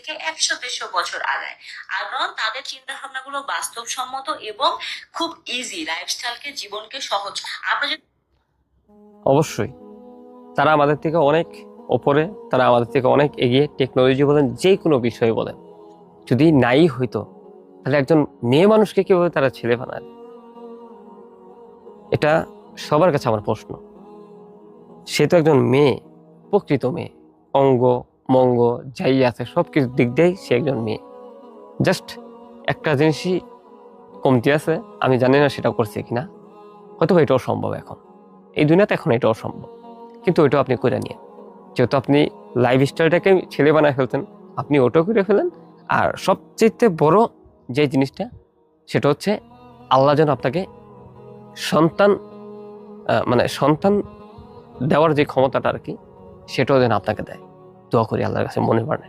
থেকে 100-150 বছর আগায়। কারণ তাদের চিন্তা ভাবনাগুলো বাস্তবসম্মত এবং খুব ইজি, লাইফস্টাইলকে, জীবনকে সহজ। আমরা যদি অবশ্যই তারা আমাদের থেকে অনেক ওপরে, তারা আমাদের থেকে অনেক এগিয়ে। টেকনোলজি বলেন, যে কোনো বিষয়ে বলেন, যদি নাই হইতো তাহলে একজন মেয়ে মানুষকে কিভাবে তারা ছেলে বানায়? এটা সবার কাছে আমার প্রশ্ন। সে তো একজন মেয়ে, প্রকৃত মেয়ে, অঙ্গ মঙ্গ যাই আছে সব কিছু দিক দিয়েই সে একজন মেয়ে। জাস্ট একটা জিনিসই কমতি আছে, আমি জানি না সেটা করছে কিনা, হয়তো এটাও সম্ভব। এখন এই দুনিয়াতে এখন এটাও সম্ভব, কিন্তু ওইটাও আপনি করে নিয়ে, যেহেতু আপনি লাইফ স্টাইলটাকে ছেলে বানায় ফেলতেন, আপনি ওটাও করে ফেলেন। আর সবচেয়ে বড় যে জিনিসটা, সেটা হচ্ছে আল্লাহ যেন আপনাকে সন্তান, মানে সন্তান দেওয়ার যে ক্ষমতাটা আর কি, সেটাও যেন আপনাকে দেয়। দোয়া করি আল্লাহর কাছে, মনে পড়ে।